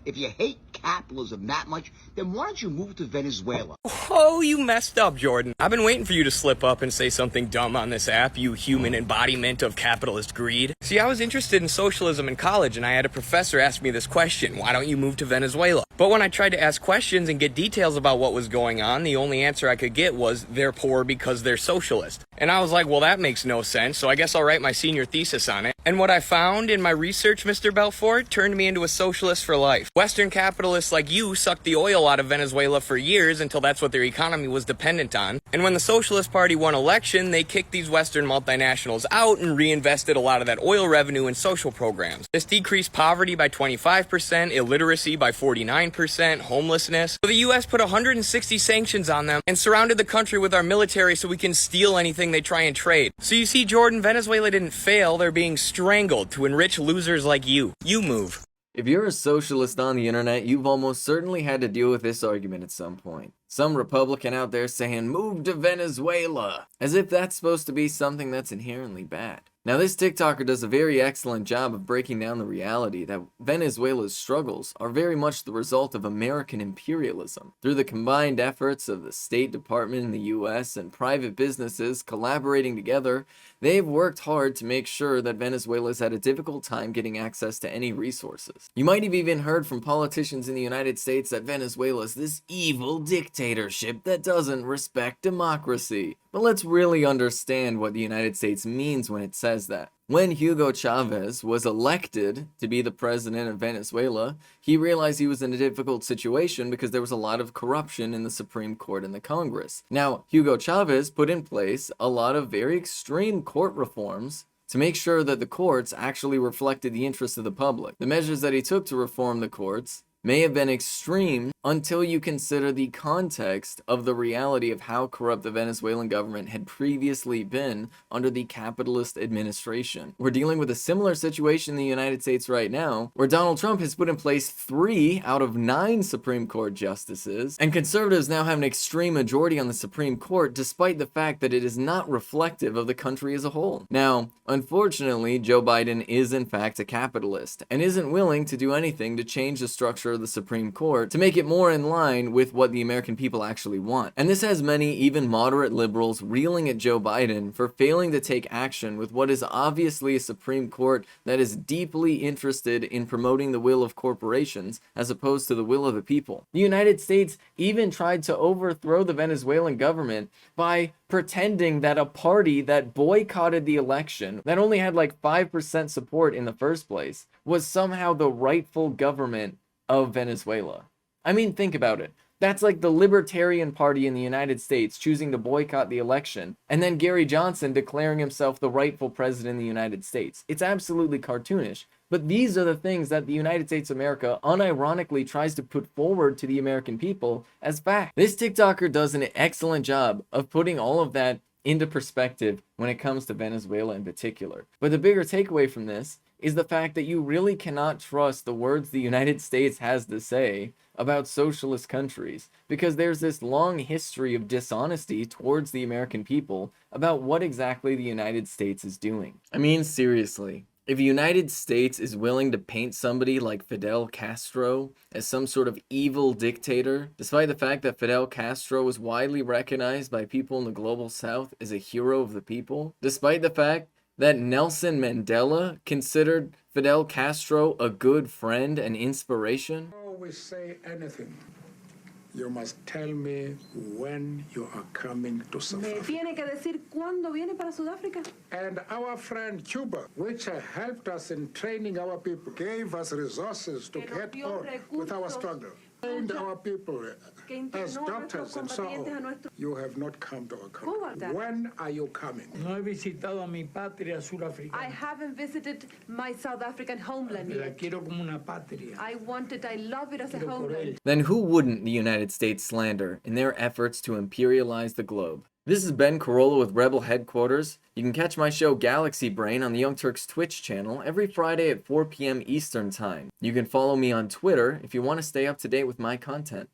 If you hate capitalism that much, then why don't you move to Venezuela? Oh, you messed up, Jordan. I've been waiting for you to slip up and say something dumb on this app, you human embodiment of capitalist greed. See, I was interested in socialism in college, and I had a professor ask me this question: why don't you move to Venezuela? But when I tried to ask questions and get details about what was going on, the only answer I could get was, they're poor because they're socialist. And I was like, well, that makes no sense, so I guess I'll write my senior thesis on it. And what I found in my research, Mr. Belfort, turned me into a socialist for life. Western capitalists like you sucked the oil out of Venezuela for years until that's what their economy was dependent on. And when the Socialist Party won election, they kicked these Western multinationals out and reinvested a lot of that oil revenue in social programs. This decreased poverty by 25%, illiteracy by 49%, homelessness. So the US put 160 sanctions on them and surrounded the country with our military so we can steal anything they try and trade. So you see, Jordan, Venezuela didn't fail, they're being strangled to enrich losers like you. You move. If you're a socialist on the internet, you've almost certainly had to deal with this argument at some point. Some Republican out there saying, move to Venezuela, as if that's supposed to be something that's inherently bad. Now, this TikToker does a very excellent job of breaking down the reality that Venezuela's struggles are very much the result of American imperialism. Through the combined efforts of the State Department in the US and private businesses collaborating together, they've worked hard to make sure that Venezuela's had a difficult time getting access to any resources. You might have even heard from politicians in the United States that Venezuela's this evil dictatorship that doesn't respect democracy. But let's really understand what the United States means when it says that. When Hugo Chavez was elected to be the president of Venezuela, he realized he was in a difficult situation because there was a lot of corruption in the Supreme Court and the Congress. Now, Hugo Chavez put in place a lot of very extreme court reforms to make sure that the courts actually reflected the interests of the public. The measures that he took to reform the courts may have been extreme until you consider the context of the reality of how corrupt the Venezuelan government had previously been under the capitalist administration. We're dealing with a similar situation in the United States right now, where Donald Trump has put in place 3 out of 9 Supreme Court justices, and conservatives now have an extreme majority on the Supreme Court, despite the fact that it is not reflective of the country as a whole. Now, unfortunately, Joe Biden is in fact a capitalist, and isn't willing to do anything to change the structure of the Supreme Court to make it more in line with what the American people actually want. And this has many, even moderate liberals, reeling at Joe Biden for failing to take action with what is obviously a Supreme Court that is deeply interested in promoting the will of corporations as opposed to the will of the people. The United States even tried to overthrow the Venezuelan government by pretending that a party that boycotted the election, that only had like 5% support in the first place, was somehow the rightful government of Venezuela. I mean, think about it. That's like the Libertarian Party in the United States choosing to boycott the election, and then Gary Johnson declaring himself the rightful president of the United States. It's absolutely cartoonish, but these are the things that the United States of America unironically tries to put forward to the American people as fact. This TikToker does an excellent job of putting all of that into perspective when it comes to Venezuela in particular. But the bigger takeaway from this is the fact that you really cannot trust the words the United States has to say about socialist countries, because there's this long history of dishonesty towards the American people about what exactly the United States is doing. I mean, seriously. If the United States is willing to paint somebody like Fidel Castro as some sort of evil dictator, despite the fact that Fidel Castro was widely recognized by people in the global south as a hero of the people, despite the fact that Nelson Mandela considered Fidel Castro a good friend and inspiration. Always say anything. You must tell me when you are coming to South Africa. Me tiene que decir cuándo viene para Sudáfrica. And our friend Cuba, which helped us in training our people, gave us resources to get on with our struggle. And our people as doctors and so on. You have not come to our country. When are you coming? No he visitado a mi patria surafricana. I haven't visited my South African homeland La yet. quiero como una patria. I love it as a Quiero por homeland. él. Then who wouldn't the United States slander in their efforts to imperialize the globe? This is Ben Carollo with Rebel Headquarters. You can catch my show Galaxy Brain on the Young Turks Twitch channel every Friday at 4 p.m. Eastern Time. You can follow me on Twitter if you want to stay up to date with my content.